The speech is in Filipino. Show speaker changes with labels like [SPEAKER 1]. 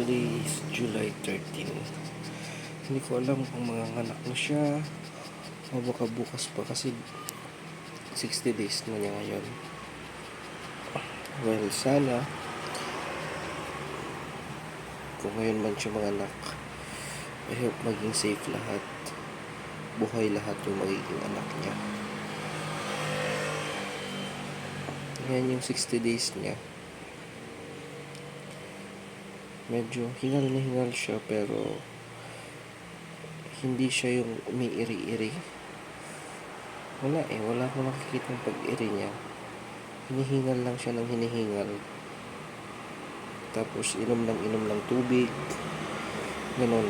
[SPEAKER 1] Today is July 13. Hindi ko alam kung manganganak na siya o baka bukas pa kasi 60 days na niya ngayon. Well, sana kung ngayon man siya manganak, I hope maging safe lahat, buhay lahat yung magiging anak niya. Yan yung 60 days niya. Medyo hingal na hingal siya pero hindi siya yung umiiri-iri. Wala akong nakikita ng pag-iri niya. Hinihingal lang siya ng hinihingal. Tapos inom ng tubig. Ganun.